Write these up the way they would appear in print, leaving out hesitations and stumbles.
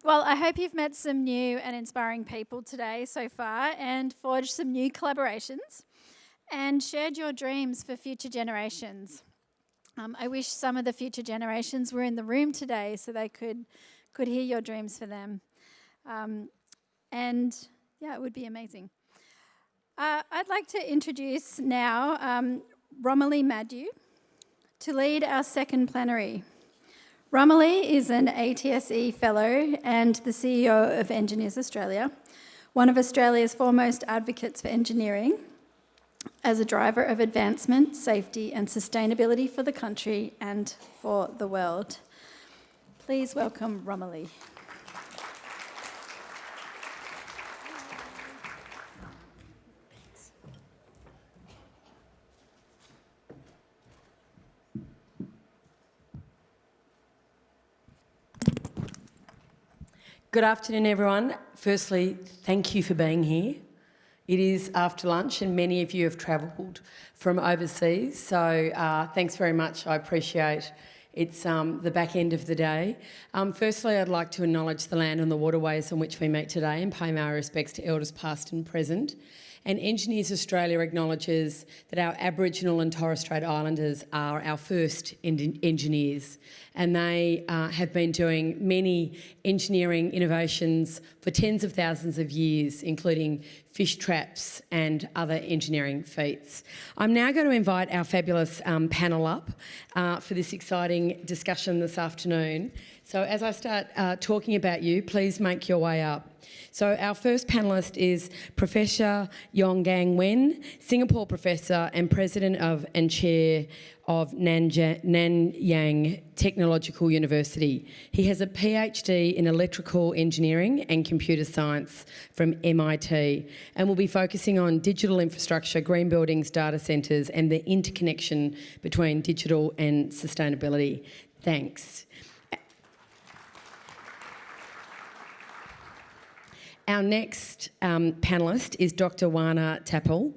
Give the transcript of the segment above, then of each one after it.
Well, I hope you've met some new and inspiring people today so far and forged some new collaborations and shared your dreams for future generations. I wish some of the future generations were in the room today so they could hear your dreams for them. And yeah, it would be amazing. I'd like to introduce now Romilly Madew to lead our second plenary. Romilly is an ATSE Fellow and the CEO of Engineers Australia, one of Australia's foremost advocates for engineering as a driver of advancement, safety and sustainability for the country and for the world. Please welcome Romilly. Good afternoon, everyone. Firstly, thank you for being here. It is after lunch and many of you have travelled from overseas, so thanks very much. I appreciate it's the back end of the day. Firstly, I'd like to acknowledge the land and the waterways on which we meet today and pay my respects to elders past and present. And Engineers Australia acknowledges that our Aboriginal and Torres Strait Islanders are our first engineers, and they have been doing many engineering innovations for tens of thousands of years, including fish traps and other engineering feats. I'm now going to invite our fabulous panel up for this exciting discussion this afternoon. So as I start talking about you, please make your way up. So our first panellist is Professor Yonggang Wen, Singapore Professor and President of and Chair of Nanyang Technological University. He has a PhD in electrical engineering and computer science from MIT and will be focusing on digital infrastructure, green buildings, data centres and the interconnection between digital and sustainability. Thanks. Our next panellist is Dr. Juana Tapel,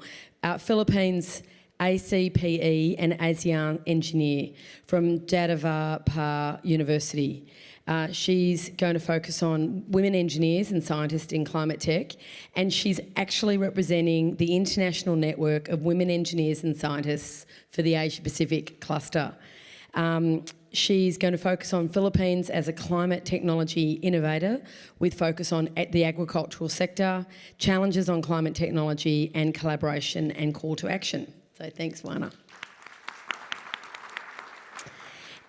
Philippines ACPE and ASEAN engineer from Jawaharlal University. She's going to focus on women engineers and scientists in climate tech, and she's actually representing the international network of women engineers and scientists for the Asia Pacific cluster. She's going to focus on Philippines as a climate technology innovator with focus on the agricultural sector, challenges on climate technology and collaboration and call to action. So thanks, Juana.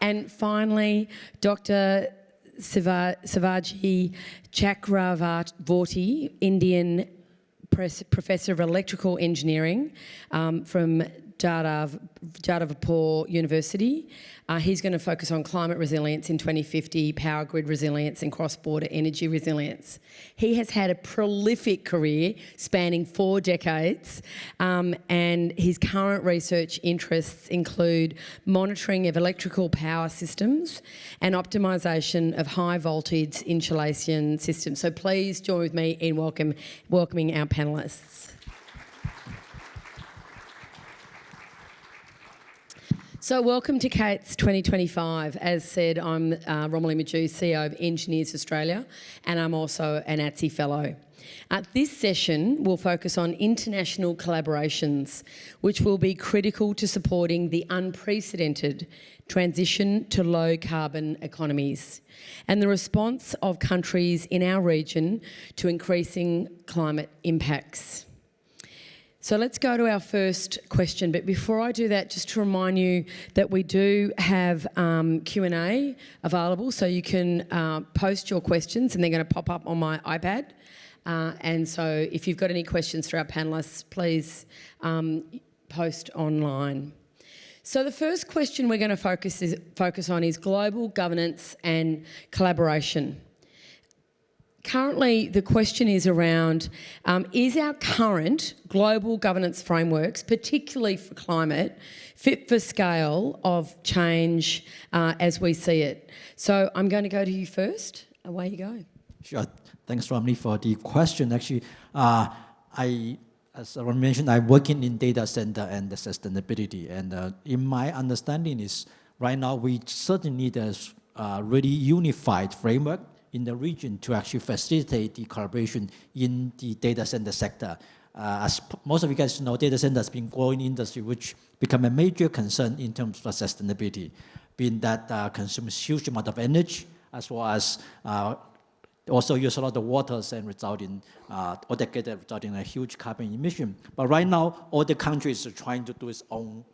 And finally, Dr. Sivaji Chakravorty, Indian Professor of Electrical Engineering from Jawaharlal University. He's going to focus on climate resilience in 2050, power grid resilience and cross-border energy resilience. He has had a prolific career spanning 4 decades and his current research interests include monitoring of electrical power systems and optimisation of high voltage insulation systems. So please join with me in welcoming our panellists. So welcome to CAETS 2025. As said, I'm Romilly Madew, CEO of Engineers Australia, and I'm also an ATSE Fellow. This session will focus on international collaborations, which will be critical to supporting the unprecedented transition to low-carbon economies and the response of countries in our region to increasing climate impacts. So let's go to our first question, but before I do that, just to remind you that we do have Q&A available, so you can post your questions and they're going to pop up on my iPad. And so if you've got any questions for our panellists, please post online. So the first question we're going to focus on is global governance and collaboration. Currently, the question is around, is our current global governance frameworks, particularly for climate, fit for scale of change as we see it? So I'm going to go to you first. Away you go. Sure. Thanks, Romilly, for the question. Actually, as I mentioned, I'm working in data center and the sustainability. And in my understanding is right now we certainly need a really unified framework in the region to actually facilitate the collaboration in the data center sector. As most of you guys know, data center has been growing industry, which become a major concern in terms of sustainability, being that consumes huge amount of energy, as well as also use a lot of waters and result in a huge carbon emission. But right now, all the countries are trying to do its own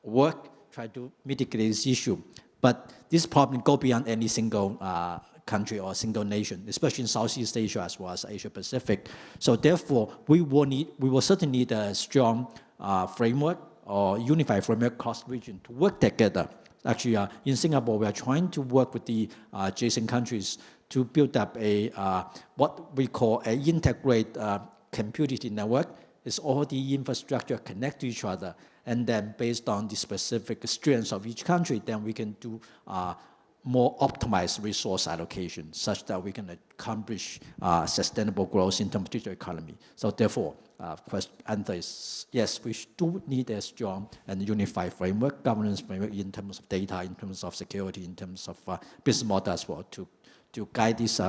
work, try to mitigate this issue. But this problem go beyond any single country or single nation, especially in Southeast Asia as well as Asia Pacific. So therefore, we will certainly need a strong framework or unified framework across the region to work together. Actually, in Singapore, we are trying to work with the adjacent countries to build up a what we call an integrated computing network. It's all the infrastructure connect to each other, and then based on the specific strengths of each country, then we can do more optimized resource allocation, such that we can accomplish sustainable growth in terms of digital economy. So therefore, answer is yes, we do need a strong and unified framework, governance framework in terms of data, in terms of security, in terms of business model as well to guide this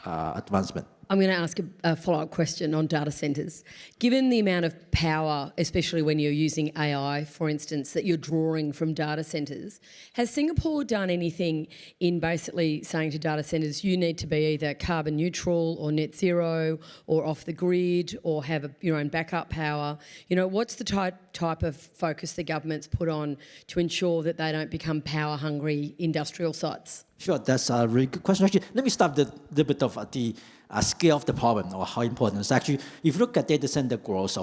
advancement. I'm going to ask a follow-up question on data centres. Given the amount of power, especially when you're using AI, for instance, that you're drawing from data centres, has Singapore done anything in basically saying to data centres, you need to be either carbon neutral or net zero or off the grid or have your own backup power? You know, what's the type of focus the government's put on to ensure that they don't become power-hungry industrial sites? Sure, that's a really good question. Actually, let me start with a little bit of the scale of the problem or how important it is. Actually, if you look at data center growth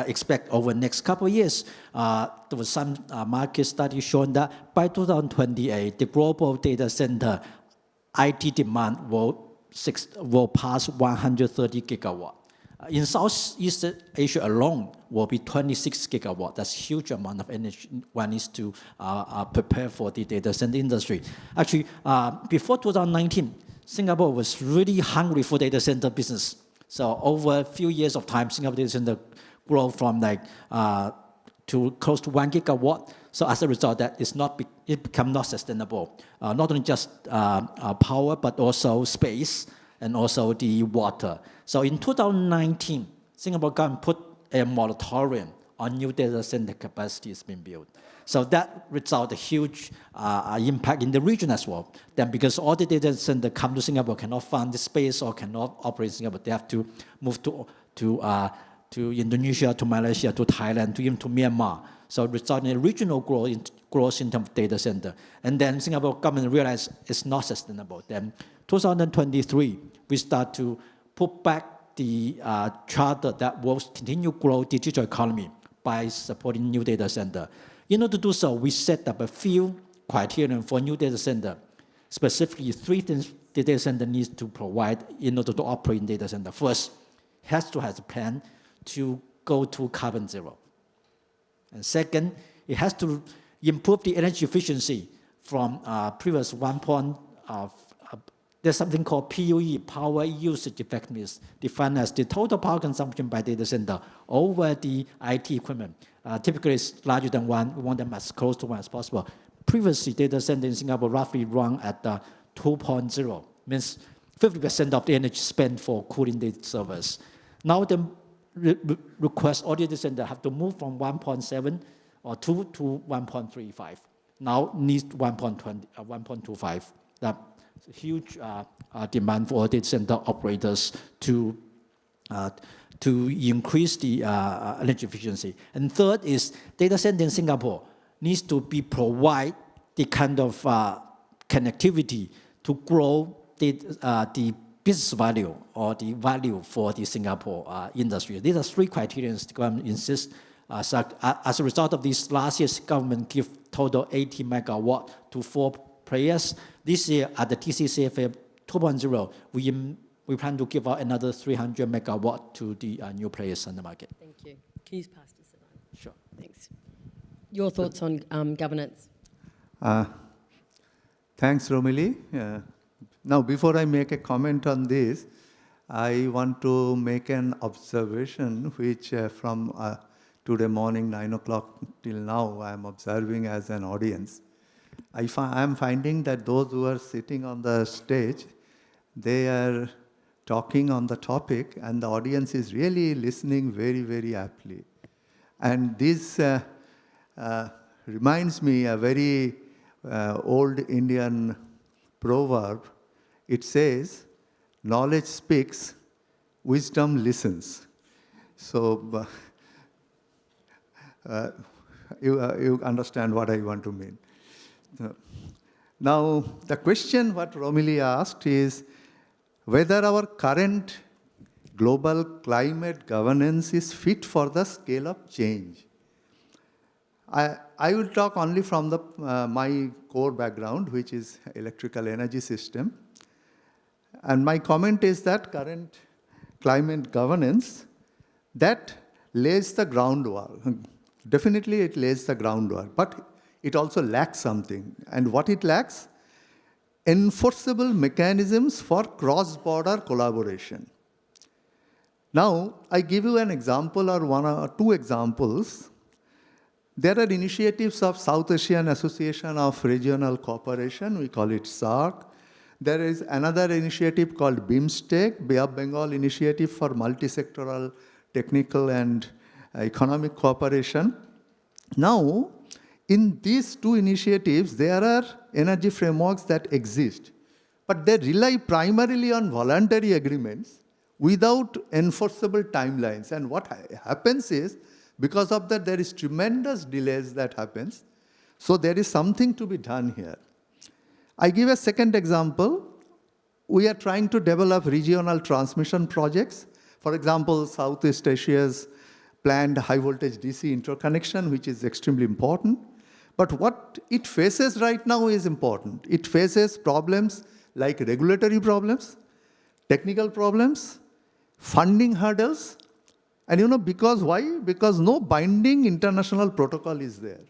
expect over the next couple of years, there was some market study showing that by 2028, the global data center IT demand will pass 130 gigawatt. In Southeast Asia alone, will be 26 gigawatt. That's a huge amount of energy one needs to prepare for the data center industry. Actually, before 2019, Singapore was really hungry for data center business. So over a few years of time, Singapore data center grew from to close to 1 gigawatt. So as a result, it become not sustainable. Not only just power, but also space and also the water. So in 2019, Singapore government put a moratorium on new data center capacities being built. So that resulted a huge impact in the region as well. Then because all the data centers come to Singapore cannot find the space or cannot operate in Singapore, they have to move to Indonesia, to Malaysia, to Thailand, even to Myanmar. So resulting in regional growth in terms of data center. And then Singapore government realized it's not sustainable. Then 2023, we start to put back the charter that will continue to grow the digital economy by supporting new data center. In order to do so, we set up a few criteria for new data center. Specifically, 3 things the data center needs to provide in order to operate in data center. First, it has to have a plan to go to carbon zero. And second, it has to improve the energy efficiency from previous there's something called PUE, power usage effectiveness, defined as the total power consumption by data center over the IT equipment. Typically, it's larger than 1. We want them as close to 1 as possible. Previously, data center in Singapore roughly run at 2.0, means 50% of the energy spent for cooling data servers. Now the request all data center have to move from 1.7 or 2 to 1.35. Now needs 1.25. That's a huge demand for data center operators to increase the energy efficiency. And third is data center in Singapore needs to provide the kind of connectivity to grow the business value or the value for the Singapore industry. These are 3 criteria the government insists. As a result of this, last year's government give total 80 megawatt to 4 players. This year at the TCCFA 2.0, we plan to give out another 300 megawatt to the new players on the market. Thank you. Can you just pass to Sivaji? Sure. Thanks. Your thoughts on governance? Thanks, Romilly. Now, before I make a comment on this, I want to make an observation which from today morning, 9 o'clock till now, I am observing as an audience. I am finding that those who are sitting on the stage, they are talking on the topic, and the audience is really listening very, very aptly. And this reminds me a very old Indian proverb. It says, knowledge speaks, wisdom listens. So you understand what I want to mean. Now, the question what Romilly asked is whether our current global climate governance is fit for the scale of change. I will talk only from my core background, which is electrical energy system. And my comment is that current climate governance, that lays the groundwork. Definitely it lays the groundwork, but it also lacks something. And what it lacks? Enforceable mechanisms for cross-border collaboration. Now, I give you an example or one or two examples. There are initiatives of South Asian Association of Regional Cooperation, we call it SARC. There is another initiative called BIMSTEC, Bay of Bengal Initiative for Multisectoral Technical and Economic Cooperation. Now, in these two initiatives, there are energy frameworks that exist, but they rely primarily on voluntary agreements without enforceable timelines. And what happens is, because of that, there is tremendous delays that happens. So there is something to be done here. I give a second example. We are trying to develop regional transmission projects. For example, Southeast Asia's planned high voltage DC interconnection, which is extremely important. But what it faces right now is important. It faces problems like regulatory problems, technical problems, funding hurdles. And because why? Because no binding international protocol is there.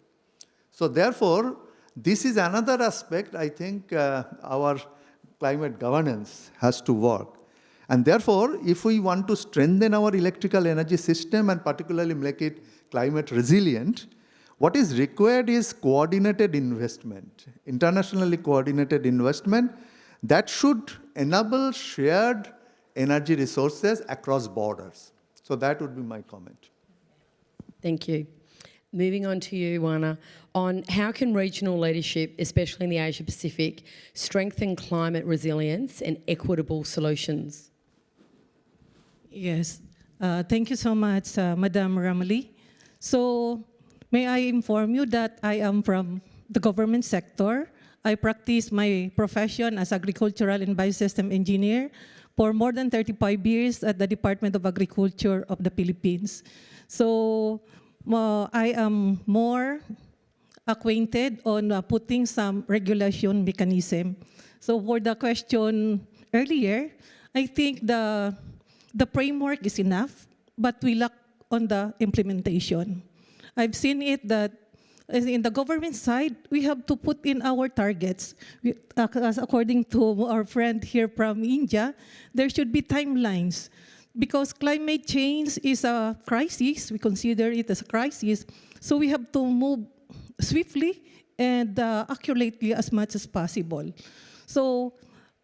So therefore, this is another aspect I think our climate governance has to work. And therefore, if we want to strengthen our electrical energy system and particularly make it climate resilient, what is required is coordinated investment, internationally coordinated investment that should enable shared energy resources across borders. So that would be my comment. Thank you. Moving on to you, Juana, on how can regional leadership, especially in the Asia Pacific, strengthen climate resilience and equitable solutions? Yes, thank you so much, Madam Romilly. So, may I inform you that I am from the government sector. I practice my profession as agricultural and biosystem engineer for more than 35 years at the Department of Agriculture of the Philippines. So, I am more acquainted on putting some regulation mechanism. So for the question earlier, I think the framework is enough, but we lack on the implementation. I've seen it that in the government side, we have to put in our targets. As according to our friend here from India, there should be timelines. Because climate change is a crisis, we consider it as a crisis, so we have to move swiftly and accurately as much as possible. So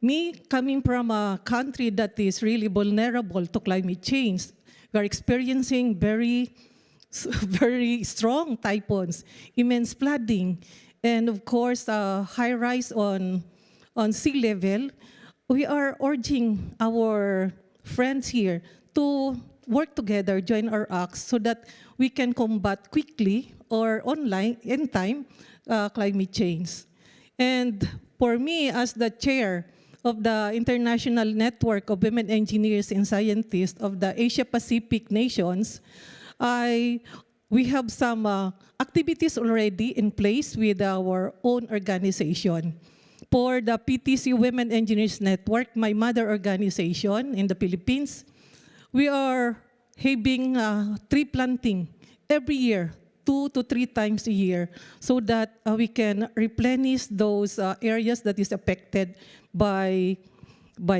me coming from a country that is really vulnerable to climate change, we are experiencing very strong typhoons, immense flooding, and of course high rise on sea level. We are urging our friends here to work together, join our acts so that we can combat quickly or in time climate change. And for me, as the chair of the International Network of Women Engineers and Scientists of the Asia Pacific nations, we have some activities already in place with our own organization. For the PTC Women Engineers Network, my mother organization in the Philippines, we are having tree planting every year, 2 to 3 times a year, so that we can replenish those areas that is affected by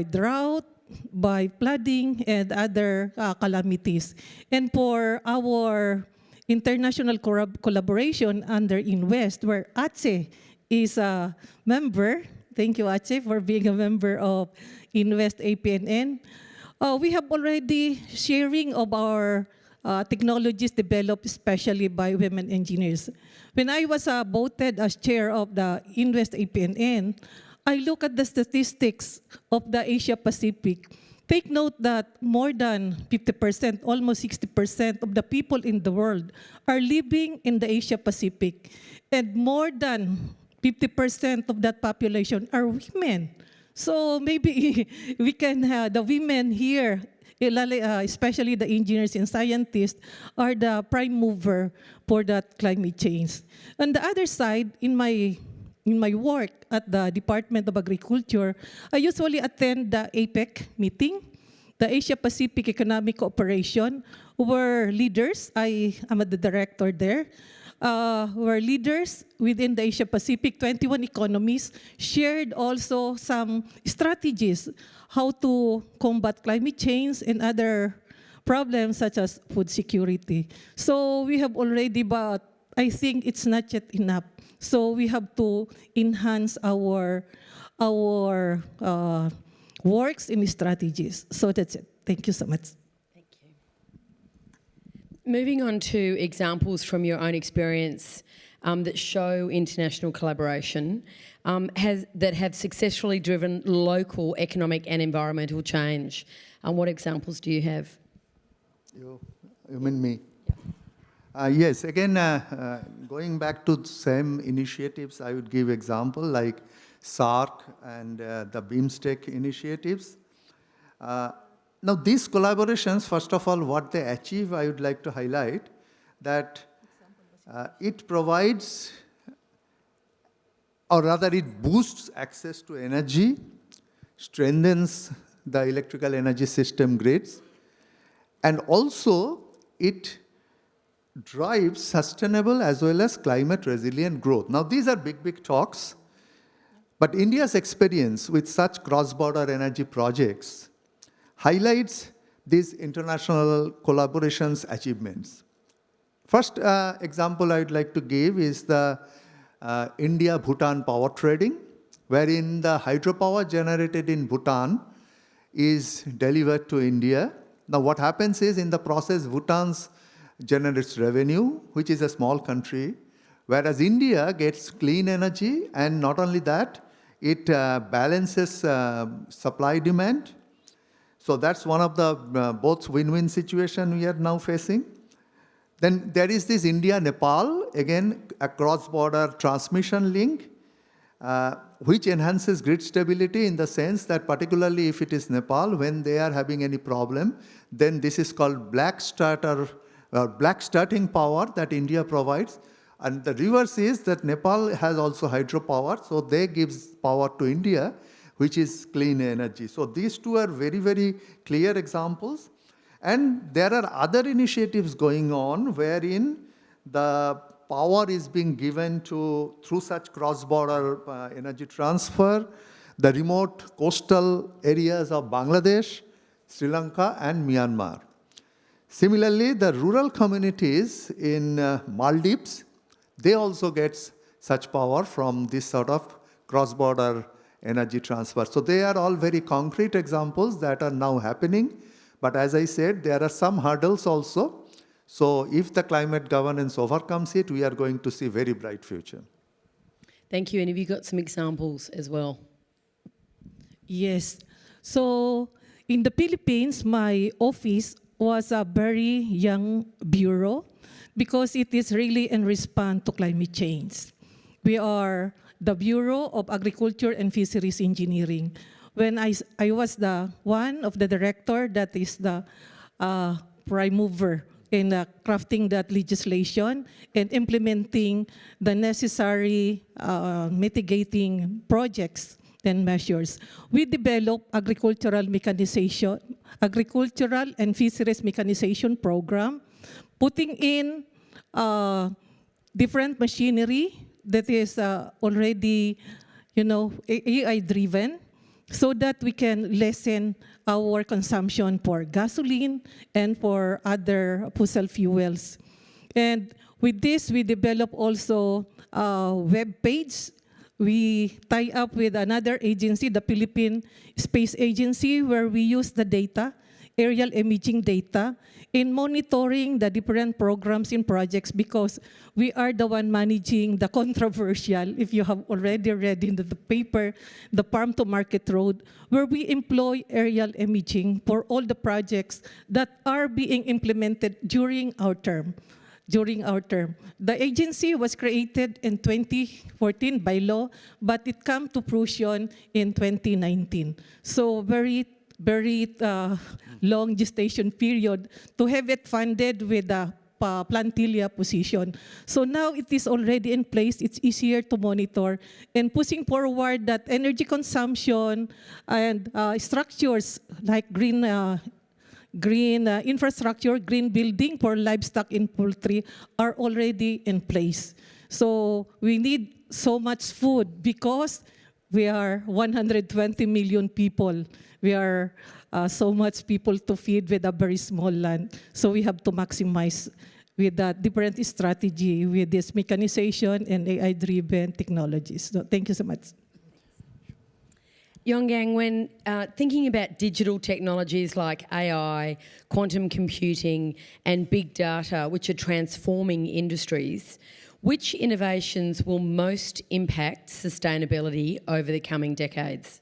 drought, by flooding, and other calamities. And for our international collaboration under InWest, where ATSE is a member, Thank you, Ache, for being a member of Invest APNN. We have already sharing of our technologies developed especially by women engineers. When I was voted as chair of the Invest APNN, I look at the statistics of the Asia Pacific. Take note that more than 50%, almost 60% of the people in the world are living in the Asia Pacific. And more than 50% of that population are women. So maybe we can have the women here, especially the engineers and scientists, are the prime mover for that climate change. On the other side, in my work at the Department of Agriculture, I usually attend the APEC meeting, the Asia Pacific Economic Cooperation, where leaders, I am the director there, where leaders within the Asia Pacific, 21 economies, shared also some strategies how to combat climate change and other problems such as food security. So we have already, but I think it's not yet enough. So we have to enhance our works and strategies. So that's it. Thank you so much. Thank you. Moving on to examples from your own experience that show international collaboration that have successfully driven local economic and environmental change. What examples do you have? You mean me? Yes, again, going back to the same initiatives, I would give example like SARC and the BIMSTEC initiatives. Now, these collaborations, first of all, what they achieve, I would like to highlight that it provides, or rather it boosts access to energy, strengthens the electrical energy system grids, and also it drives sustainable as well as climate resilient growth. Now, these are big talks, but India's experience with such cross-border energy projects highlights these international collaborations achievements. First example I would like to give is the India-Bhutan power trading, wherein the hydropower generated in Bhutan is delivered to India. Now, what happens is, in the process, Bhutan generates revenue, which is a small country, whereas India gets clean energy, and not only that, it balances supply-demand. So that's one of the both win-win situation we are now facing. Then there is this India-Nepal, again, a cross-border transmission link, which enhances grid stability in the sense that particularly if it is Nepal, when they are having any problem, then this is called black starting power that India provides. And the reverse is that Nepal has also hydropower, so they give power to India, which is clean energy. So these two are very clear examples. And there are other initiatives going on wherein the power is being given through such cross-border energy transfer, the remote coastal areas of Bangladesh, Sri Lanka, and Myanmar. Similarly, the rural communities in Maldives, they also get such power from this sort of cross-border energy transfer. So they are all very concrete examples that are now happening. But as I said, there are some hurdles also. So if the climate governance overcomes it, we are going to see very bright future. Thank you. And have you got some examples as well? Yes. So in the Philippines, my office was a very young bureau because it is really in response to climate change. We are the Bureau of Agriculture and Fisheries Engineering. When I was the one of the director that is the prime mover in crafting that legislation and implementing the necessary mitigating projects and measures. We developed agricultural and fisheries mechanization program, putting in different machinery that is already, AI-driven, so that we can lessen our consumption for gasoline and for other fossil fuels. And with this, we develop also a web page we tie up with another agency, the Philippine Space Agency, where we use the data, aerial imaging data, in monitoring the different programs and projects, because we are the one managing the controversial, if you have already read in the paper, the Farm to Market Road, where we employ aerial imaging for all the projects that are being implemented during our term. The agency was created in 2014 by law, but it came to fruition in 2019. So very long gestation period to have it funded with a plantilla position. So now it is already in place. It's easier to monitor and pushing forward that energy consumption and structures like green infrastructure, green building for livestock and poultry are already in place. So we need so much food because we are 120 million people. We are so much people to feed with a very small land. So we have to maximize with that different strategy with this mechanization and AI-driven technologies. So thank you so much. Yonggang, when thinking about digital technologies like AI, quantum computing and big data, which are transforming industries, which innovations will most impact sustainability over the coming decades?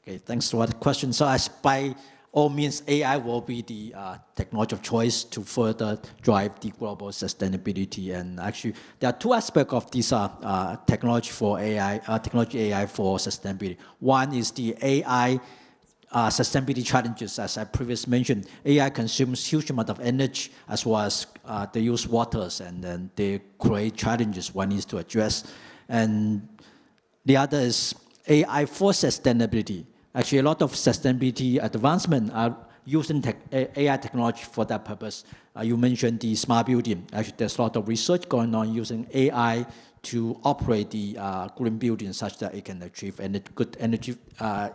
Okay, thanks for the question. So as by all means, AI will be the technology of choice to further drive the global sustainability. And actually, there are two aspects of this technology for AI, technology AI for sustainability. One is the AI sustainability challenges. As I previously mentioned, AI consumes huge amount of energy as well as they use waters, and then they create challenges one needs to address. And the other is AI for sustainability. Actually, a lot of sustainability advancement are using AI technology for that purpose. You mentioned the smart building. Actually, there's a lot of research going on using AI to operate the green building such that it can achieve good energy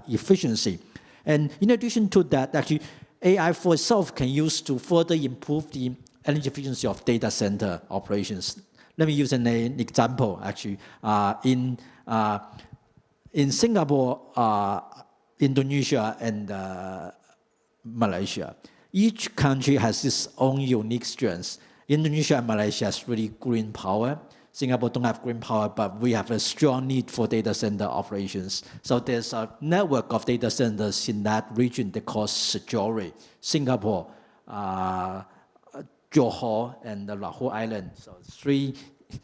efficiency. And in addition to that, actually, AI for itself can use to further improve the energy efficiency of data center operations. Let me use an example, actually. In Singapore, Indonesia, and Malaysia, each country has its own unique strengths. Indonesia and Malaysia has really green power. Singapore don't have green power, but we have a strong need for data center operations. So there's a network of data centers in that region they call Sejori, Singapore, Johor, and the Lahore Island. So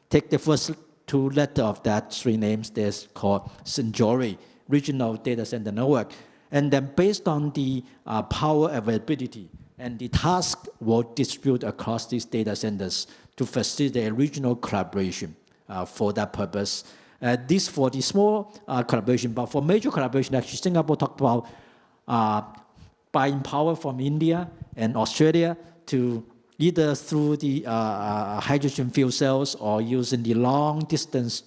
take the first two letters of that three names, there's called Sejori, regional data center network. And then based on the power availability, and the task will distribute across these data centers to facilitate regional collaboration for that purpose. This for the small collaboration, but for major collaboration, actually Singapore talked about buying power from India and Australia to either through the hydrogen fuel cells or using the long distance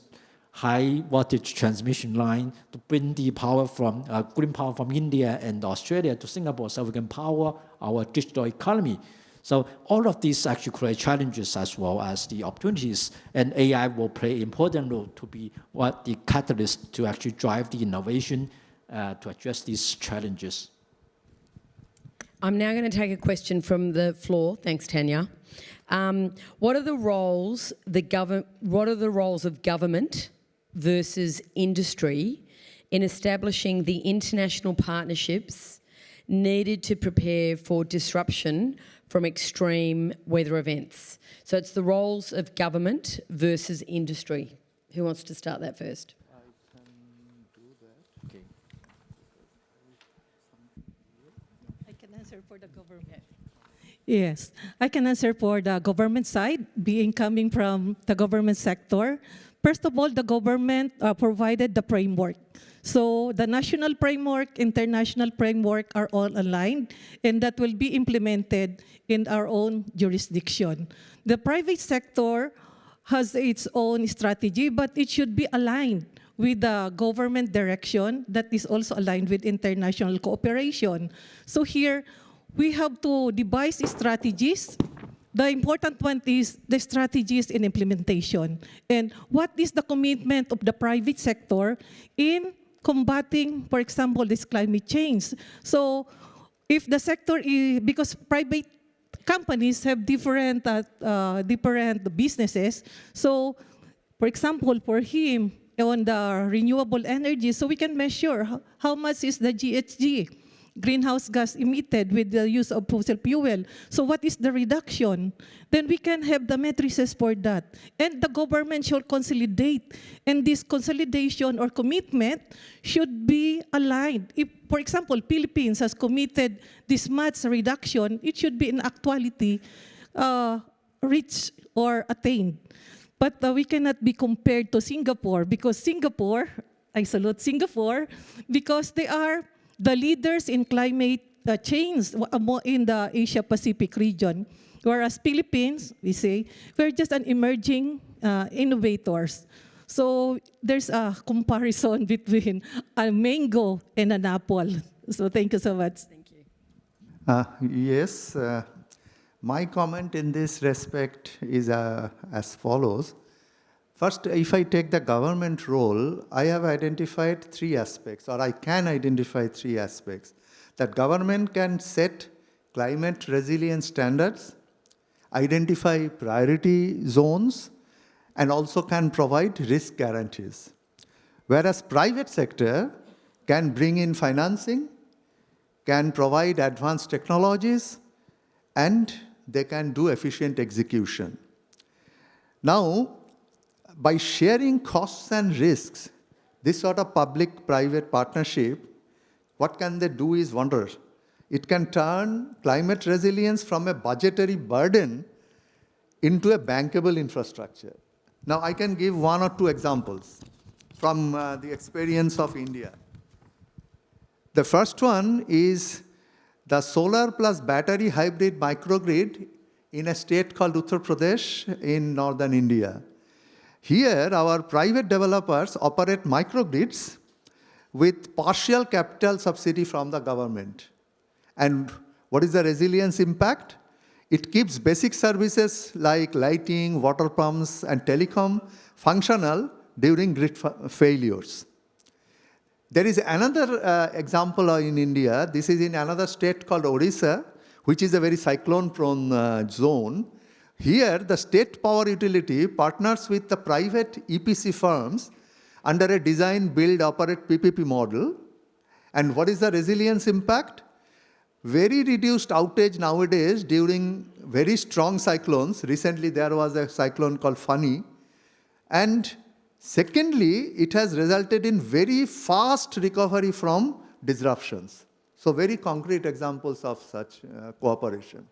high voltage transmission line to bring the power from green power from India and Australia to Singapore so we can power our digital economy. So all of these actually create challenges as well as the opportunities, and AI will play an important role to be what the catalyst to actually drive the innovation to address these challenges. I'm now going to take a question from the floor. Thanks, Tanya. What are the roles of government versus industry in establishing the international partnerships needed to prepare for disruption from extreme weather events? So it's the roles of government versus industry. Who wants to start that first? I can do that. Okay. I can answer for the government. Yes, I can answer for the government side, coming from the government sector. First of all, the government provided the framework. So the national framework, international framework are all aligned, and that will be implemented in our own jurisdiction. The private sector has its own strategy, but it should be aligned with the government direction that is also aligned with international cooperation. So here, we have to devise strategies the important one is the strategies in implementation. And what is the commitment of the private sector in combating, for example, this climate change? So if the sector is, because private companies have different businesses. So, for example, for him, on the renewable energy, so we can measure how much is the GHG, greenhouse gas emitted with the use of fossil fuel. So what is the reduction? Then we can have the matrices for that. And the government should consolidate. And this consolidation or commitment should be aligned. If, for example, Philippines has committed this much reduction, it should be in actuality reached or attained. But we cannot be compared to Singapore, because Singapore, I salute Singapore, because they are the leaders in climate change in the Asia-Pacific region. Whereas Philippines, we say, we're just an emerging innovators. So there's a comparison between a mango and an apple. So thank you so much. Thank you. Yes, my comment in this respect is as follows. First, if I take the government role, I have identified three aspects, or I can identify three aspects. That government can set climate resilience standards, identify priority zones, and also can provide risk guarantees. Whereas private sector can bring in financing, can provide advanced technologies, and they can do efficient execution. Now, by sharing costs and risks, this sort of public-private partnership, what can they do is wonders. It can turn climate resilience from a budgetary burden into a bankable infrastructure. Now, I can give one or two examples from the experience of India. The first one is the solar plus battery hybrid microgrid in a state called Uttar Pradesh in northern India. Here, our private developers operate microgrids with partial capital subsidy from the government. And what is the resilience impact? It keeps basic services like lighting, water pumps, and telecom functional during grid failures. There is another example in India. This is in another state called Odisha, which is a very cyclone-prone zone. Here, the state power utility partners with the private EPC firms under a design, build, operate PPP model. And what is the resilience impact? Very reduced outage nowadays during very strong cyclones. Recently, there was a cyclone called Fani. And secondly, it has resulted in very fast recovery from disruptions. So very concrete examples of such cooperation.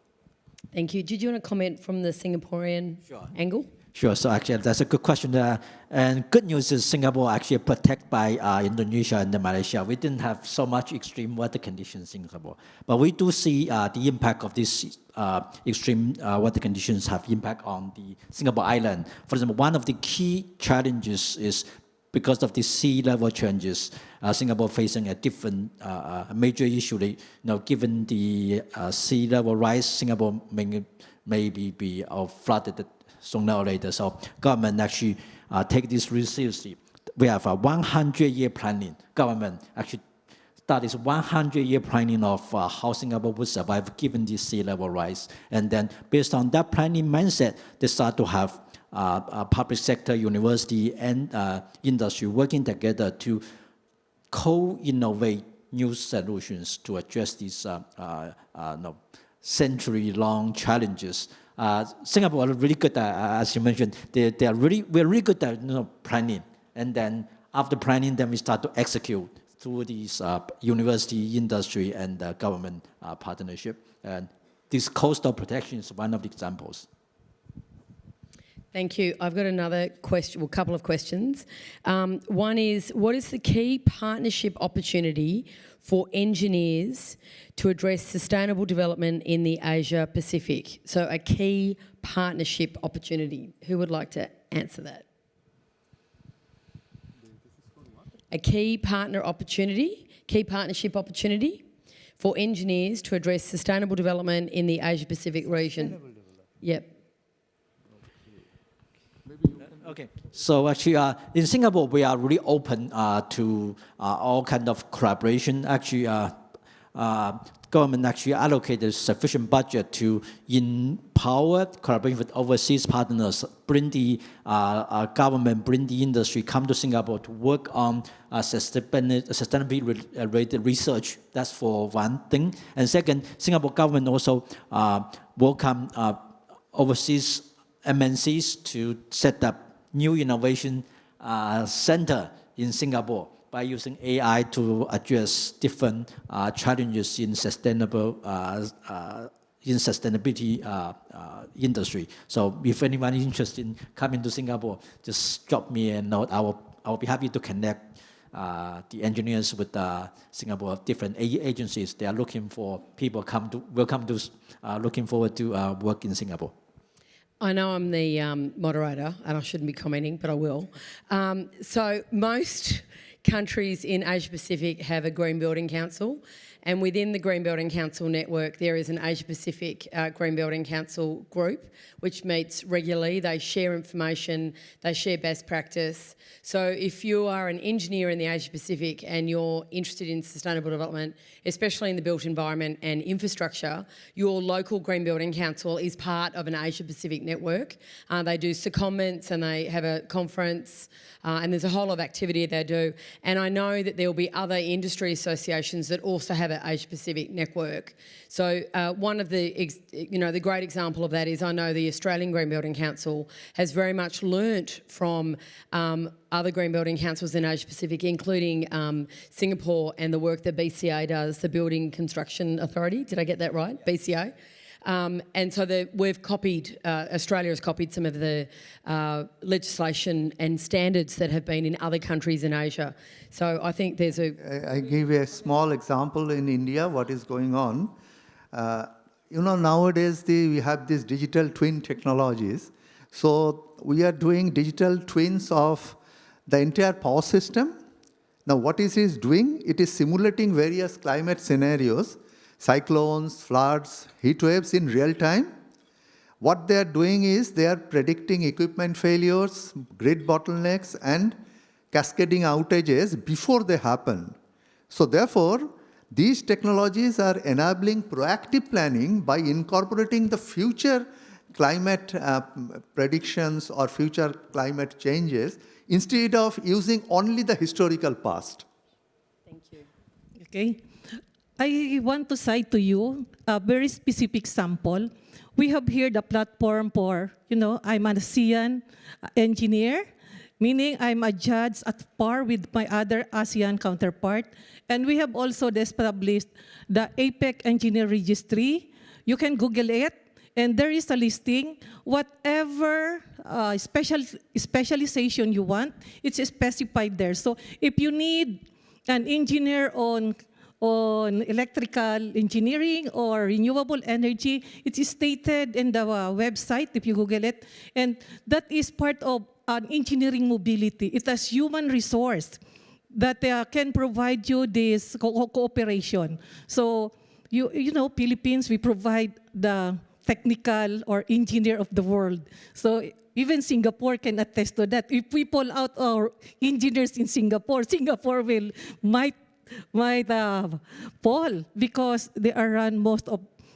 Thank you. Did you want to comment from the Singaporean angle? Sure. So actually, that's a good question. And good news is Singapore actually protected by Indonesia and Malaysia. We didn't have so much extreme weather conditions in Singapore. But we do see the impact of these extreme weather conditions have impact on the Singapore island. For example, one of the key challenges is because of the sea level changes, Singapore facing a different major issue. Given the sea level rise, Singapore may be flooded sooner or later. So government actually take this really seriously. We have a 100-year planning. Government actually started 100-year planning of how Singapore would survive given this sea level rise. And then based on that planning mindset, they start to have public sector, university, and industry working together to co-innovate new solutions to address these century-long challenges. Singapore are really good at, as you mentioned, we're really good at planning. And then after planning, then we start to execute through these university, industry, and government partnership. And this coastal protection is one of the examples. Thank you. I've got another question, well, a couple of questions. One is, what is the key partnership opportunity for engineers to address sustainable development in the Asia Pacific? So a key partnership opportunity. Who would like to answer that? A key partnership opportunity for engineers to address sustainable development in the Asia Pacific region. Yep. Okay, so actually in Singapore, we are really open to all kind of collaboration. Actually, government actually allocated sufficient budget to empower collaboration with overseas partners, bring the government, bring the industry, come to Singapore to work on sustainability-related research. That's for one thing. And second, Singapore government also welcome overseas MNCs to set up new innovation center in Singapore by using AI to address different challenges in sustainability industry. So if anyone is interested in coming to Singapore, just drop me a note. I'll be happy to connect the engineers with Singapore different agencies. They are looking for people looking forward to work in Singapore. I know I'm the moderator and I shouldn't be commenting, but I will. So most countries in Asia Pacific have a Green Building Council, and within the Green Building Council network there is an Asia Pacific Green Building Council group which meets regularly. They share information, they share best practice. So if you are an engineer in the Asia Pacific and you're interested in sustainable development, especially in the built environment and infrastructure, your local Green Building Council is part of an Asia Pacific network. They do secondments and they have a conference and there's a whole lot of activity they do. And I know that there will be other industry associations that also have an Asia Pacific network. So one of the, the great example of that is I know the Australian Green Building Council has very much learnt from other green building councils in Asia Pacific, including Singapore and the work that BCA does, the Building Construction Authority. Did I get that right? BCA. And so we've copied, Australia has copied some of the legislation and standards that have been in other countries in Asia. So I think there's I give a small example in India, what is going on. Nowadays we have these digital twin technologies. So we are doing digital twins of the entire power system. Now what is it doing? It is simulating various climate scenarios, cyclones, floods, heat waves in real time. What they are doing is they are predicting equipment failures, grid bottlenecks, and cascading outages before they happen. So therefore, these technologies are enabling proactive planning by incorporating the future climate predictions or future climate changes instead of using only the historical past. Thank you. Okay. I want to cite to you a very specific sample. We have here the platform for, I'm an ASEAN engineer, meaning I'm a judge at par with my other ASEAN counterpart. And we have also established the APEC Engineer Registry. You can Google it, and there is a listing. Whatever specialization you want, it's specified there. So if you need an engineer on electrical engineering or renewable energy, it is stated in the website if you Google it. And that is part of an engineering mobility. It has human resource that can provide you this cooperation. So, Philippines, we provide the technical or engineer of the world. So even Singapore can attest to that. If we pull out our engineers in Singapore might fall because they are run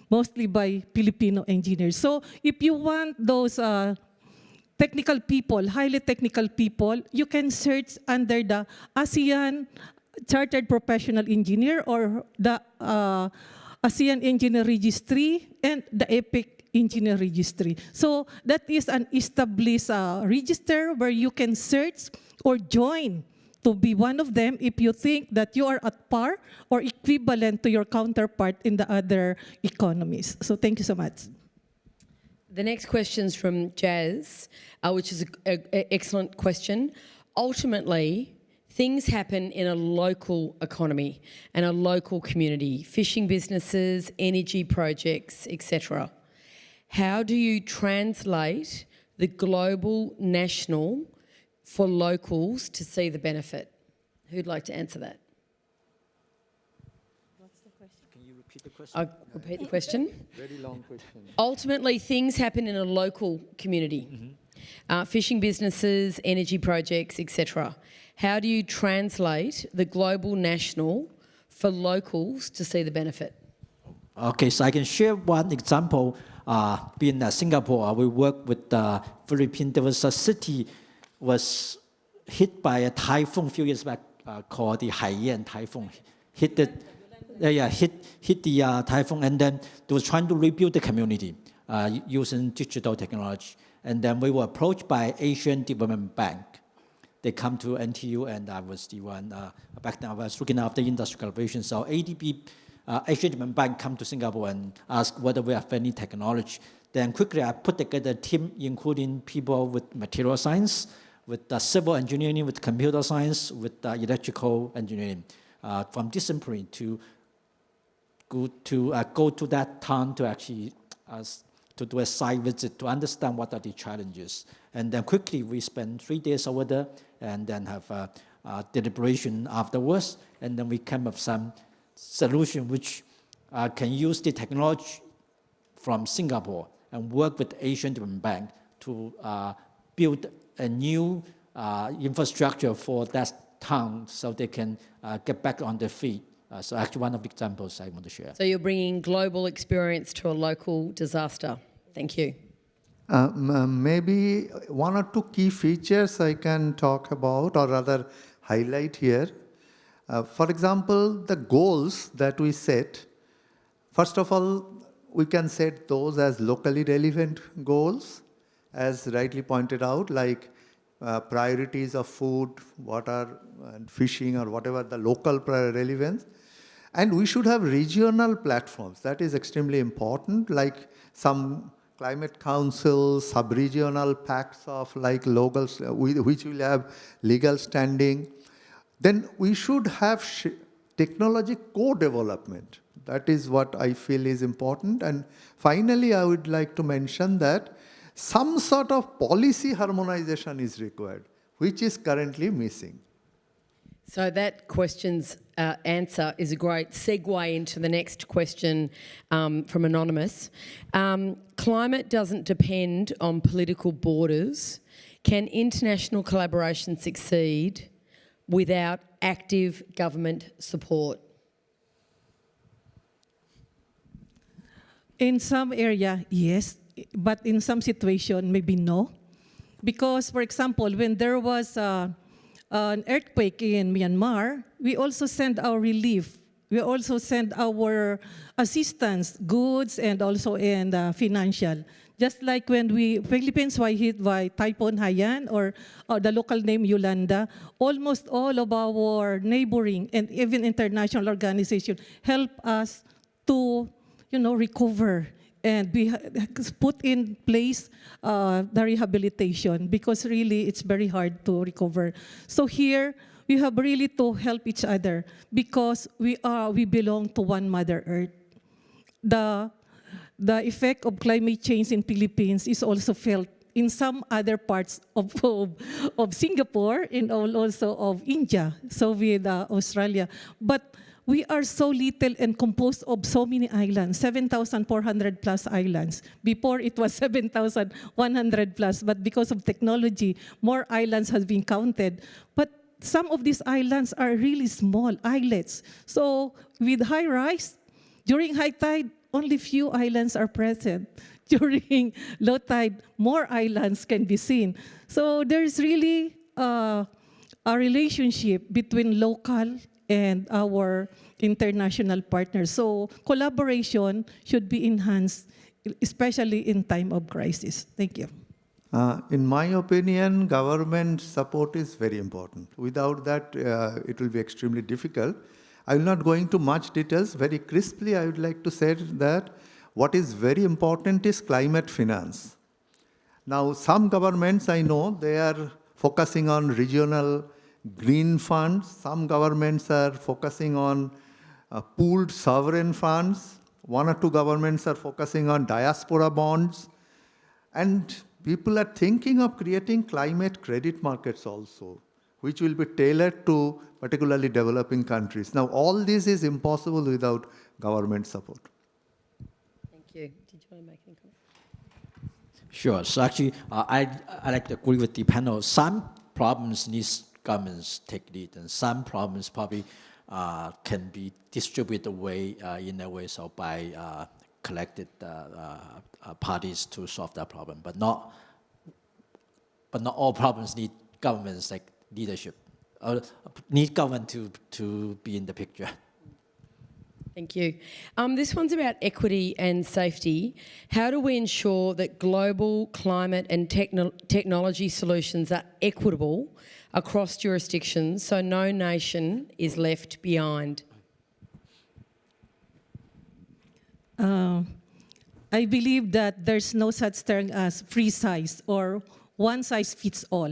mostly by Filipino engineers. So if you want those technical people, highly technical people, you can search under the ASEAN Chartered Professional Engineer or the ASEAN Engineer Registry and the APEC Engineer Registry. So that is an established register where you can search or join to be one of them if you think that you are at par or equivalent to your counterpart in the other economies. So thank you so much. The next question is from Jazz, which is an excellent question. Ultimately, things happen in a local economy and a local community, fishing businesses, energy projects, etc. How do you translate the global national for locals to see the benefit? Who'd like to answer that? What's the question? Can you repeat? I'll repeat the question. Very long question. Ultimately, things happen in a local community. Fishing businesses, energy projects, etc. How do you translate the global national for locals to see the benefit? Okay, so I can share one example. In Singapore, we work with the Philippines. There was a city was hit by a typhoon a few years back called the Haiyan typhoon. Hit the typhoon, and then they were trying to rebuild the community using digital technology. And then we were approached by Asian Development Bank. They come to NTU, and I was the one, back then I was looking after industrial collaboration. So ADB, Asian Development Bank, come to Singapore and ask whether we have any technology. Then quickly I put together a team, including people with material science, with civil engineering, with computer science, with electrical engineering, from discipline to go to that town to actually to do a site visit to understand what are the challenges. And then quickly we spend 3 days over there and then have a deliberation afterwards. And then we come up with some solution which can use the technology from Singapore and work with Asian Development Bank to build a new infrastructure for that town so they can get back on their feet. So actually one of the examples I want to share. So you're bringing global experience to a local disaster. Thank you. Maybe one or two key features I can talk about or rather highlight here. For example, the goals that we set, first of all, we can set those as locally relevant goals, as rightly pointed out, like priorities of food, water, and fishing, or whatever the local relevance. And we should have regional platforms. That is extremely important, like some climate councils, sub-regional pacts of like locals, which will have legal standing. Then we should have technology co-development. That is what I feel is important. And finally, I would like to mention that some sort of policy harmonization is required, which is currently missing. So that question's answer is a great segue into the next question from Anonymous. Climate doesn't depend on political borders. Can international collaboration succeed without active government support? In some area, yes, but in some situation, maybe no. Because, for example, when there was an earthquake in Myanmar, we also send our relief. We also send our assistance, goods, and also in financial. Just like when Philippines were hit by Typhoon Haiyan or the local name Yolanda, almost all of our neighboring and even international organizations help us to, recover and put in place the rehabilitation, because really it's very hard to recover. So here we have really to help each other because we belong to one Mother Earth. The effect of climate change in Philippines is also felt in some other parts of Singapore and also of India, so with Australia. But we are so little and composed of so many islands, 7,400 plus islands. Before it was 7,100 plus, but because of technology, more islands have been counted. But some of these islands are really small islets. So with high rise, during high tide, only few islands are present. During low tide, more islands can be seen. So there's really a relationship between local and our international partners. So collaboration should be enhanced, especially in time of crisis. Thank you. In my opinion, government support is very important. Without that, it will be extremely difficult. I will not go into much details. Very crisply, I would like to say that what is very important is climate finance. Now, some governments I know, they are focusing on regional green funds. Some governments are focusing on pooled sovereign funds. One or two governments are focusing on diaspora bonds. And people are thinking of creating climate credit markets also, which will be tailored to particularly developing countries. Now, all this is impossible without government support. Thank you. Did you want to make any comment? Sure. So actually, I like to agree with the panel. Some problems need governments take lead, and some problems probably can be distributed away in a way so by collected parties to solve that problem. But not all problems need governments like leadership, or need government to be in the picture. Thank you. This one's about equity and safety. How do we ensure that global climate and technology solutions are equitable across jurisdictions so no nation is left behind? I believe that there's no such thing as free size or one size fits all,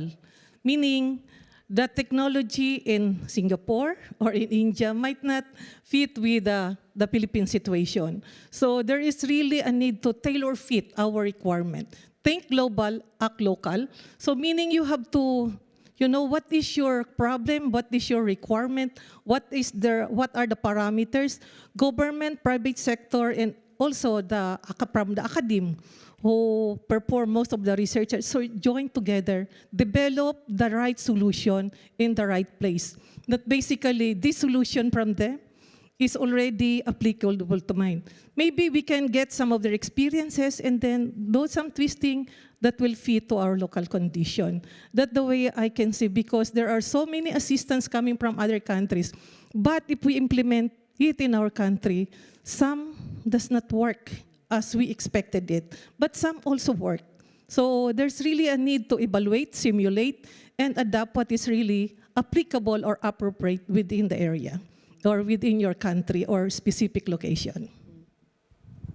meaning the technology in Singapore or in India might not fit with the Philippine situation. So there is really a need to tailor fit our requirement. Think global, act local. So meaning you have to, what is your problem, what is your requirement, what are the parameters, government, private sector, and also from the academe who perform most of the research. So join together, develop the right solution in the right place. That basically this solution from them is already applicable to mine. Maybe we can get some of their experiences and then do some twisting that will fit to our local condition. That's the way I can see, because there are so many assistance coming from other countries. But if we implement it in our country, some does not work as we expected it, but some also work. So there's really a need to evaluate, simulate, and adapt what is really applicable or appropriate within the area or within your country or specific location.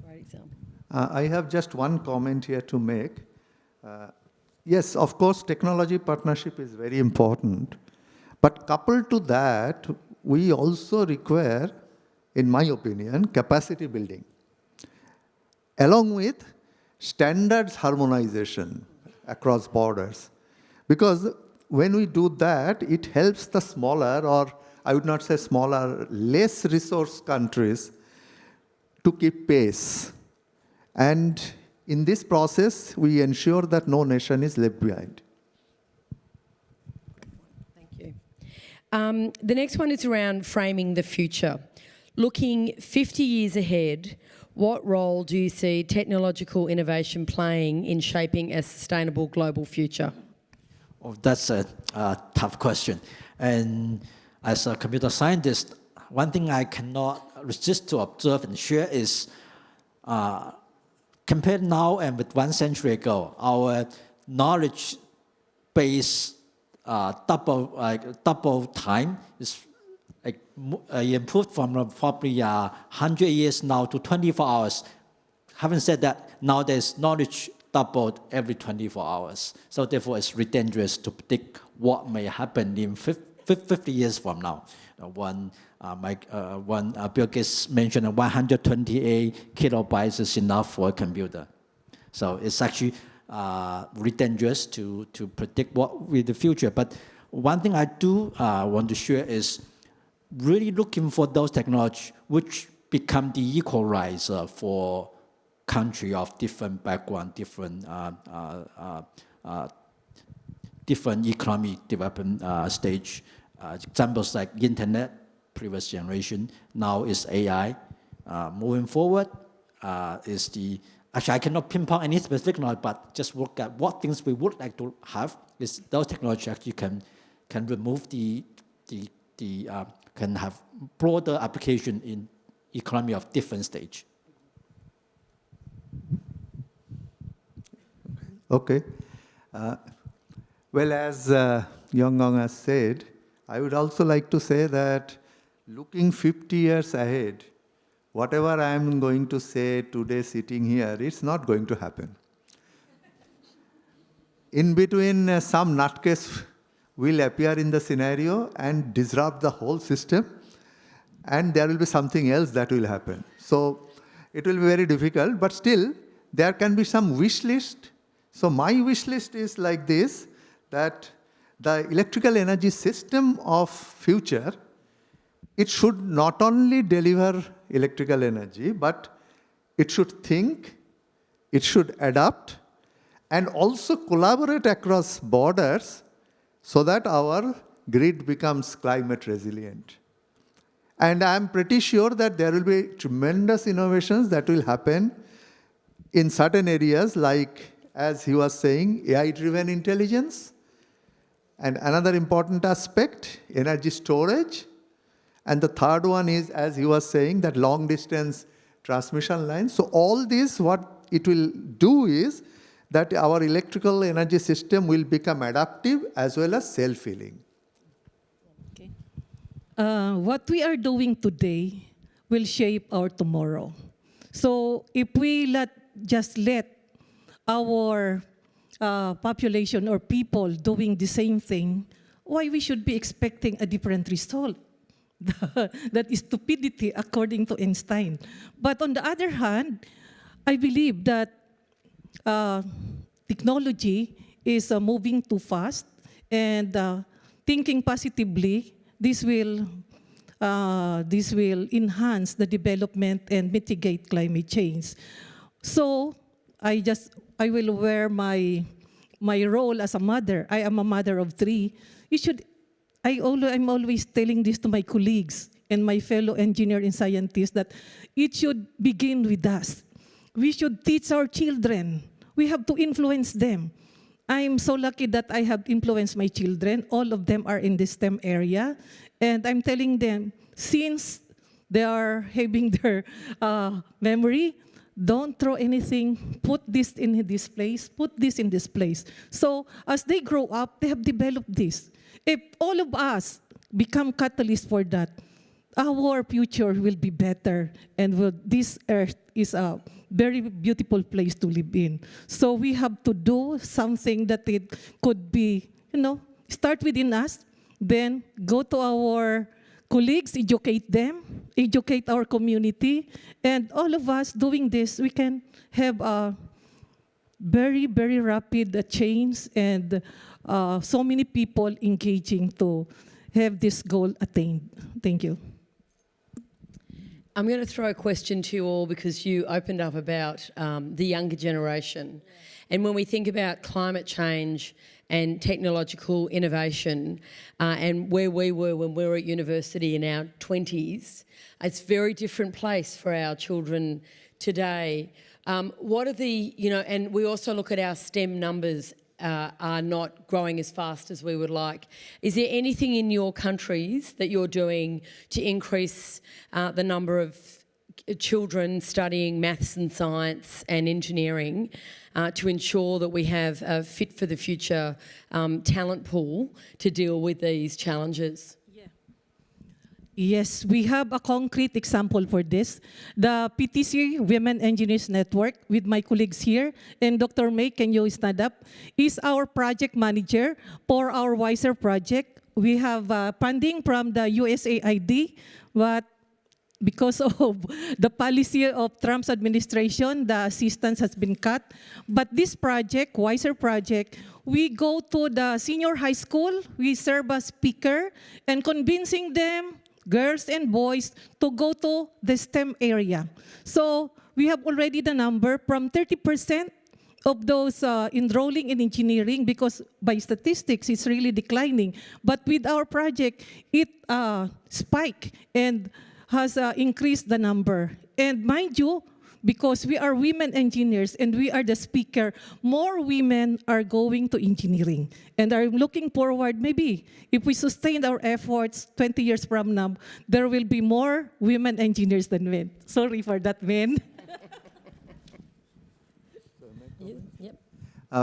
Great example. I have just one comment here to make. Yes, of course, technology partnership is very important. But coupled to that, we also require, in my opinion, capacity building, along with standards harmonization across borders. Because when we do that, it helps the smaller, or I would not say smaller, less resource countries to keep pace. And in this process, we ensure that no nation is left behind. Thank you. The next one is around framing the future. Looking 50 years ahead, what role do you see technological innovation playing in shaping a sustainable global future? Oh, that's a tough question. And as a computer scientist, one thing I cannot resist to observe and share is, compared now and with 1 century ago, our knowledge base double time is improved from probably 100 years now to 24 hours. Having said that, now there's knowledge doubled every 24 hours. So therefore, it's really dangerous to predict what may happen in 50 years from now. One Bill Gates mentioned 128 kilobytes is enough for a computer. So it's actually really dangerous to predict what will be the future. But one thing I do want to share is really looking for those technologies which become the equalizer for country of different background, different economic development stage. Examples like internet, previous generation, now is AI. Moving forward is actually I cannot pinpoint any specific knowledge, but just look at what things we would like to have. Is those technologies actually can remove can have broader application in economy of different stage. Okay. Well, as Yonggang has said, I would also like to say that looking 50 years ahead, whatever I am going to say today sitting here, it's not going to happen. In between, some nutcase will appear in the scenario and disrupt the whole system, and there will be something else that will happen. So it will be very difficult, but still, there can be some wish list. So my wish list is like this, that the electrical energy system of future, it should not only deliver electrical energy, but it should think, it should adapt, and also collaborate across borders so that our grid becomes climate resilient. And I'm pretty sure that there will be tremendous innovations that will happen in certain areas, like, as he was saying, AI-driven intelligence. And another important aspect, energy storage. And the third one is, as he was saying, that long-distance transmission lines. So all this, what it will do is that our electrical energy system will become adaptive as well as self-healing. Okay. What we are doing today will shape our tomorrow. So if we just let our population or people doing the same thing, why we should be expecting a different result? That is stupidity, according to Einstein. But on the other hand, I believe that technology is moving too fast, and thinking positively, this will enhance the development and mitigate climate change. So I will wear my role as a mother. I am a mother of 3. I'm always telling this to my colleagues and my fellow engineers and scientists that it should begin with us. We should teach our children. We have to influence them. I'm so lucky that I have influenced my children. All of them are in the STEM area. And I'm telling them, since they are having their memory, don't throw anything, put this in this place, put this in this place. So as they grow up, they have developed this. If all of us become catalysts for that, our future will be better, and this earth is a very beautiful place to live in. So we have to do something that it could be, start within us, then go to our colleagues, educate them, educate our community, and all of us doing this, we can have a very, very rapid change and so many people engaging to have this goal attained. Thank you. I'm going to throw a question to you all because you opened up about the younger generation. And when we think about climate change and technological innovation and where we were when we were at university in our 20s, it's a very different place for our children today. What are the, and we also look at our STEM numbers are not growing as fast as we would like. Is there anything in your countries that you're doing to increase the number of children studying maths and science and engineering to ensure that we have a fit for the future talent pool to deal with these challenges? Yes, we have a concrete example for this. The PTC Women Engineers Network, with my colleagues here, and Dr. May, can you stand up, is our project manager for our WISER project. We have funding from the USAID, but because of the policy of Trump's administration, the assistance has been cut. But this project, WISER project, we go to the senior high school, we serve as speaker, and convincing them, girls and boys, to go to the STEM area. So we have already the number from 30% of those enrolling in engineering, because by statistics, it's really declining. But with our project, it spiked and has increased the number. And mind you, because we are women engineers and we are the speaker, more women are going to engineering. And I'm looking forward, maybe, if we sustain our efforts 20 years from now, there will be more women engineers than men. Sorry for that, men.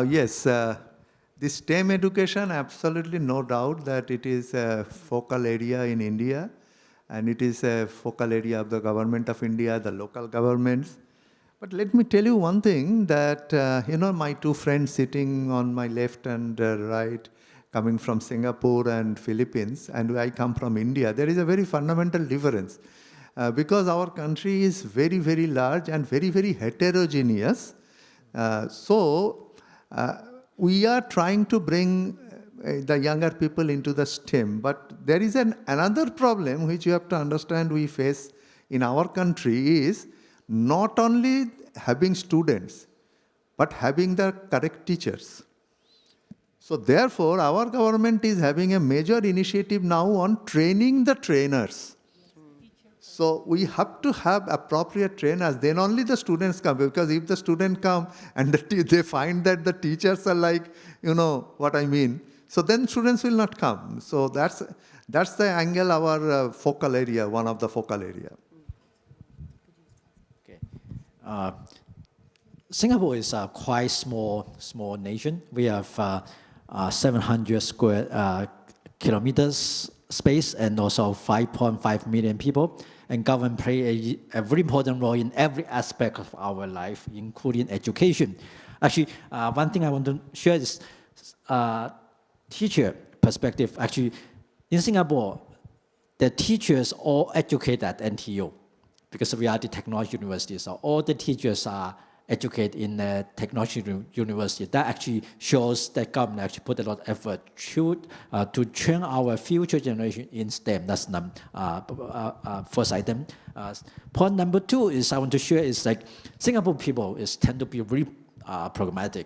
Yes, this STEM education, absolutely no doubt that it is a focal area in India, and it is a focal area of the government of India, the local governments. But let me tell you one thing, that, my 2 friends sitting on my left and right, coming from Singapore and Philippines, and I come from India, there is a very fundamental difference. Because our country is very, very large and very, very heterogeneous. So we are trying to bring the younger people into the STEM. But there is another problem which you have to understand we face in our country is not only having students, but having the correct teachers. So therefore, our government is having a major initiative now on training the trainers. So we have to have appropriate trainers, then only the students come. Because if the student come and they find that the teachers are like, you know what I mean, so then students will not come. So that's the angle, our focal area, one of the focal area. Okay. Singapore is a quite small nation. We have 700 square kilometers space and also 5.5 million people. And government play a very important role in every aspect of our life, including education. Actually, one thing I want to share is teacher perspective. Actually, in Singapore, the teachers all educate at NTU because we are the technology university. So all the teachers are educated in the technology university. That actually shows that government actually put a lot of effort to train our future generation in STEM. That's first item. Point number two is I want to share is like Singapore people tend to be really pragmatic.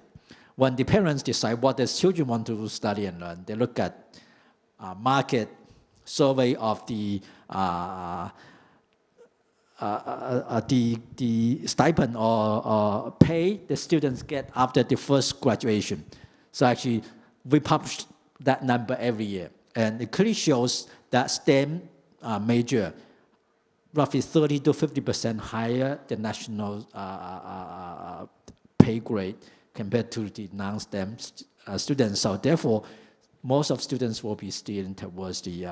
When the parents decide what their children want to study and learn, they look at market survey of the stipend or pay the students get after the first graduation. So actually, we publish that number every year. And it clearly shows that STEM major, roughly 30 to 50% higher than national pay grade compared to the non-STEM students. So therefore, most of students will be steering towards the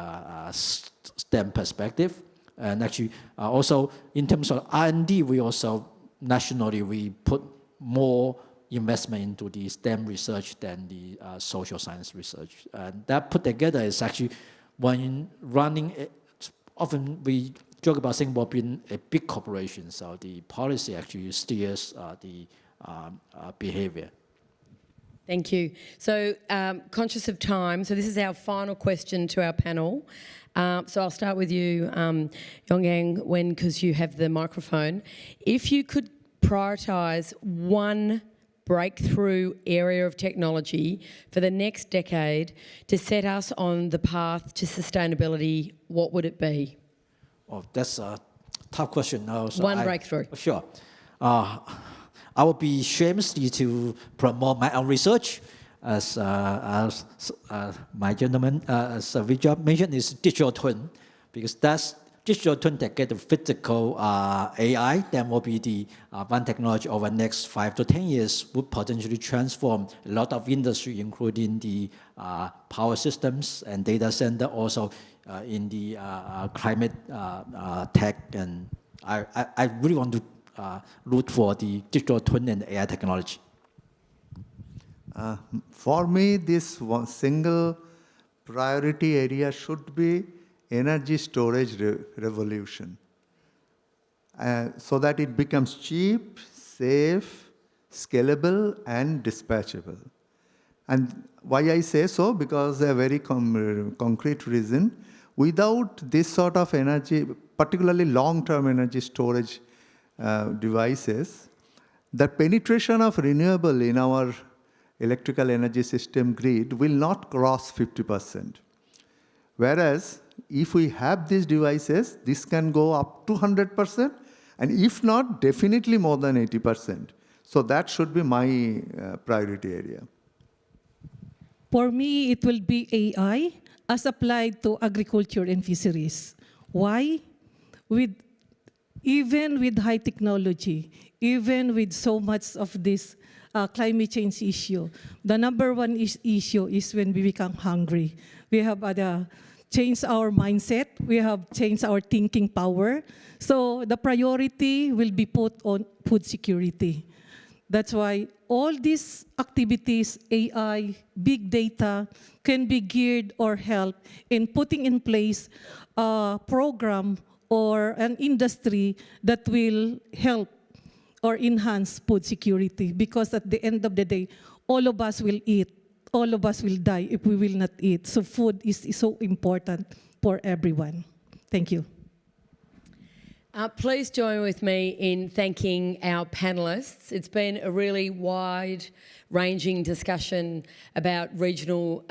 STEM perspective. And actually, also in terms of R&D, we also nationally we put more investment into the STEM research than the social science research. And that put together is actually when running. Often we joke about Singapore being a big corporation, so the policy actually steers the behavior. Thank you. So, conscious of time, so this is our final question to our panel. So I'll start with you, Yonggang Wen, because you have the microphone. If you could prioritise one breakthrough area of technology for the next decade to set us on the path to sustainability, what would it be? Oh, that's a tough question. No, so one breakthrough. Sure. I would be shamelessly to promote my own research. As my gentleman, Sivaji mentioned, is digital twin, because that's digital twin that get the physical AI. Then will be the one technology over the next 5 to 10 years would potentially transform a lot of industry, including the power systems and data center, also in the climate tech. And I really want to root for the digital twin and AI technology. For me, this one single priority area should be energy storage revolution, so that it becomes cheap, safe, scalable, and dispatchable. And why I say so? Because a very concrete reason. Without this sort of energy, particularly long-term energy storage devices, the penetration of renewable in our electrical energy system grid will not cross 50%. Whereas, if we have these devices, this can go up to 100%, and if not, definitely more than 80%. So that should be my priority area. For me, it will be AI as applied to agriculture and fisheries. Why? Even with high technology, even with so much of this climate change issue, the number one issue is when we become hungry. We have changed our mindset. We have changed our thinking power. So the priority will be put on food security. That's why all these activities, AI, big data, can be geared or help in putting in place a program or an industry that will help or enhance food security, because at the end of the day, all of us will eat. All of us will die if we will not eat. So food is so important for everyone. Thank you. Please join with me in thanking our panellists. It's been a really wide-ranging discussion about regional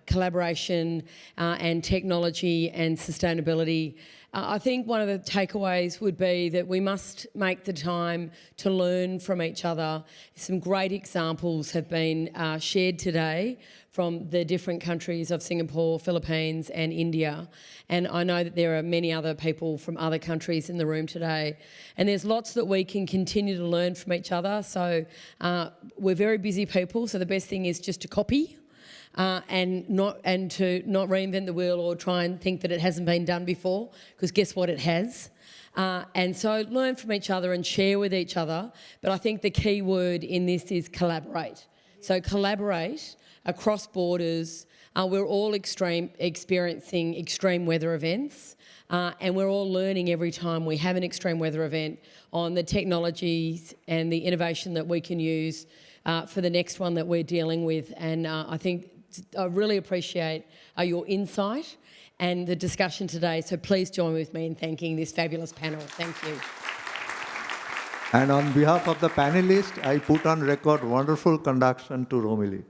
collaboration and technology and sustainability. I think one of the takeaways would be that we must make the time to learn from each other. Some great examples have been shared today from the different countries of Singapore, Philippines and India. And I know that there are many other people from other countries in the room today. And there's lots that we can continue to learn from each other. So we're very busy people, so the best thing is just to copy. And to not reinvent the wheel or try and think that it hasn't been done before, because guess what, it has. And so learn from each other and share with each other. But I think the key word in this is collaborate. So collaborate across borders. We're all experiencing extreme weather events, and we're all learning every time we have an extreme weather event on the technologies and the innovation that we can use for the next one that we're dealing with. And I think I really appreciate your insight and the discussion today. So please join with me in thanking this fabulous panel. Thank you. And on behalf of the panelists, I put on record wonderful conduction to Romilly.